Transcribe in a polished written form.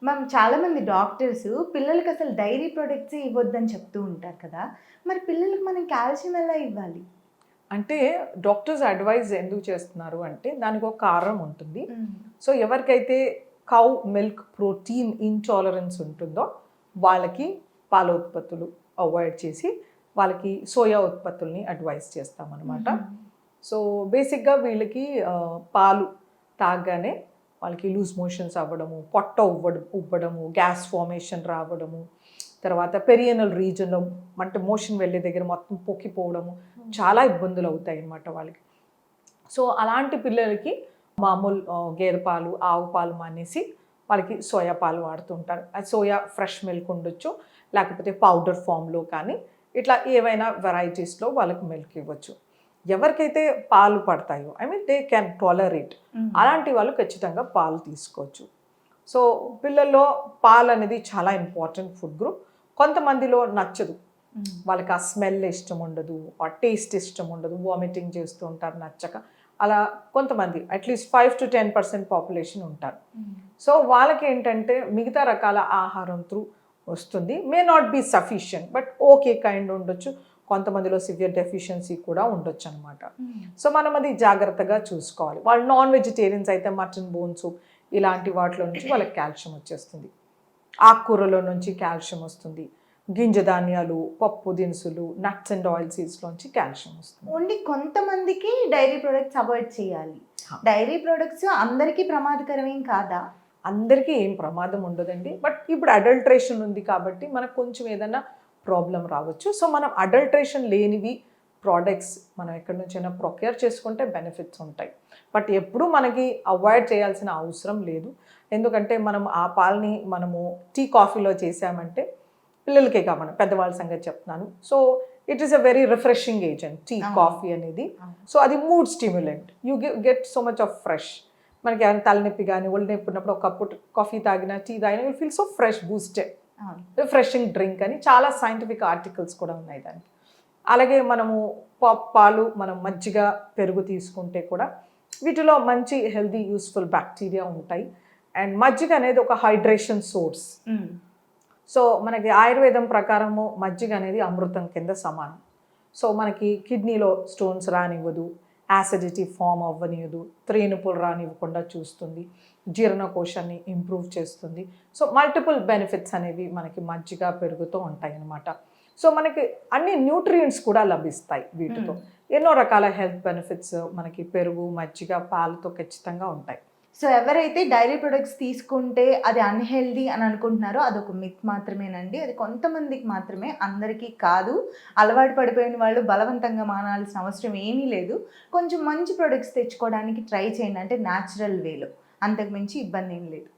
Ma'am చాలామంది doctors పిల్లలకి అసలు డైరీ ప్రొడక్ట్స్ ఇవ్వద్దని చెప్తూ ఉంటారు కదా! మరి పిల్లలకి మనం కాల్షియం ఎలా ఇవ్వాలి? అంటే డాక్టర్స్ అడ్వైజ్ ఎందుకు చేస్తున్నారు అంటే దానికి ఒక కారణం ఉంటుంది. హ్మ్. సో ఎవరికైతే కౌ మిల్క్ ప్రోటీన్ ఇంటాలరెన్స్ ఉంటుందో వాళ్ళకి పాల ఉత్పత్తులు అవాయిడ్ చేసి వాళ్ళకి సోయా ఉత్పత్తుల్ని అడ్వైజ్ చేస్తామన్నమాట. హుహు. సో బేసిక్గా వీళ్ళకి పాలు తాగగానే వాళ్ళకి లూజ్ మోషన్స్ అవ్వడము, పొట్ట ఉబ్బడము, గ్యాస్ ఫార్మేషన్ రావడము, తర్వాత పెరియనల్ రీజన్లో అంటే మోషన్ వెళ్ళే దగ్గర మొత్తం పొక్కిపోవడము, చాలా ఇబ్బందులు అవుతాయి అన్నమాట వాళ్ళకి. సో అలాంటి పిల్లలకి మామూలు గేదె పాలు, ఆవు పాలు మానేసి వాళ్ళకి సోయా పాలు వాడుతుంటారు. అది సోయా ఫ్రెష్ మిల్క్ ఉండొచ్చు, లేకపోతే పౌడర్ ఫామ్లో కానీ ఇట్లా ఏవైనా వెరైటీస్లో వాళ్ళకి మిల్క్ ఇవ్వచ్చు. ఎవరికైతే పాలు పడతాయో దే క్యాన్ టాలరేట్, అలాంటి వాళ్ళు ఖచ్చితంగా పాలు తీసుకోవచ్చు. సో పిల్లల్లో పాలు అనేది చాలా ఇంపార్టెంట్ ఫుడ్ గ్రూప్. కొంతమందిలో నచ్చదు, వాళ్ళకి ఆ స్మెల్ ఇష్టం ఉండదు, ఆ టేస్ట్ ఇష్టం ఉండదు, వామిటింగ్ చేస్తూ ఉంటారు నచ్చక. అలా కొంతమంది అట్లీస్ట్ 5-10% పాపులేషన్ ఉంటారు. సో వాళ్ళకి ఏంటంటే మిగతా రకాల ఆహారం త్రూ వస్తుంది. May not be sufficient but okay kind ఉండొచ్చు. కొంతమందిలో సివియర్ డెఫిషియన్సీ కూడా ఉండొచ్చు అనమాట. సో మనం అది జాగ్రత్తగా చూసుకోవాలి. వాళ్ళు నాన్ వెజిటేరియన్స్ అయితే మటన్ బోన్స్ ఇలాంటి వాటిలో నుంచి వాళ్ళకి కాల్షియం వచ్చేస్తుంది. ఆకుకూరలో నుంచి కాల్షియం వస్తుంది. గింజ ధాన్యాలు, పప్పు దినుసులు, నట్స్ అండ్ ఆయిల్ సీడ్స్లోంచి కాల్షియం వస్తుంది. ఓన్లీ కొంతమందికి డైరీ ప్రొడక్ట్స్ అవాయిడ్ చేయాలి. డైరీ ప్రొడక్ట్స్ అందరికీ ప్రమాదకరమేం కాదా? అందరికీ ఏం ప్రమాదం ఉండదండి. బట్ ఇప్పుడు అడల్ట్రేషన్ ఉంది కాబట్టి మనకు కొంచెం ఏదైనా ప్రాబ్లం రావచ్చు. సో మనం అడల్ట్రేషన్ లేనివి ప్రోడక్ట్స్ మనం ఎక్కడి నుంచైనా ప్రొక్యూర్ చేసుకుంటే బెనిఫిట్స్ ఉంటాయి. బట్ ఎప్పుడూ మనకి అవాయిడ్ చేయాల్సిన అవసరం లేదు. ఎందుకంటే మనం ఆ పాలని మనము టీ కాఫీలో చేసామంటే పిల్లలకే కావాలి, పెద్దవాళ్ళ సంగతి చెప్తున్నాను. So it is a very refreshing agent tea coffee అనేది. సో అది mood stimulant, you get so much of fresh. మనకి ఏమైనా తలనొప్పి కానీ ఒళ్ళు నొప్పి ఉన్నప్పుడు ఒక కప్పు కాఫీ తాగినా టీ తాగినా you feel so fresh, boosted, refreshing drink అని చాలా సైంటిఫిక్ ఆర్టికల్స్ కూడా ఉన్నాయి దానికి. అలాగే మనము పాలు, మనం మజ్జిగ, పెరుగు తీసుకుంటే కూడా వీటిలో మంచి హెల్దీ యూస్ఫుల్ బ్యాక్టీరియా ఉంటాయి. అండ్ మజ్జిగ అనేది ఒక హైడ్రేషన్ సోర్స్. సో మనకి ఆయుర్వేదం ప్రకారము మజ్జిగ అనేది అమృతం కింద సమానం. సో మనకి కిడ్నీలో స్టోన్స్ రానివ్వదు, యాసిడిటీ ఫామ్ అవ్వనివ్వదు, త్రేనుపులు రానివ్వకుండా చూస్తుంది, జీర్ణకోశాన్ని ఇంప్రూవ్ చేస్తుంది. సో మల్టిపుల్ బెనిఫిట్స్ అనేవి మనకి మజ్జిగ, పెరుగుతో ఉంటాయి అన్నమాట. సో మనకి అన్ని న్యూట్రియంట్స్ కూడా లభిస్తాయి వీటితో. ఎన్నో రకాల హెల్త్ బెనిఫిట్స్ మనకి పెరుగు, మజ్జిగ, పాలతో ఖచ్చితంగా ఉంటాయి. సో ఎవరైతే డైరీ ప్రొడక్ట్స్ తీసుకుంటే అది అన్‌హెల్తీ అని అనుకుంటున్నారో అదొక మిత్ మాత్రమేనండి. అది కొంతమందికి మాత్రమే, అందరికీ కాదు. అలవాటు పడిపోయిన వాళ్ళు బలవంతంగా మానాల్సిన అవసరం ఏమీ లేదు. కొంచెం మంచి ప్రొడక్ట్స్ తెచ్చుకోవడానికి ట్రై చేయండి, అంటే న్యాచురల్ వేలో. అంతకు మించి ఇబ్బంది ఏం లేదు.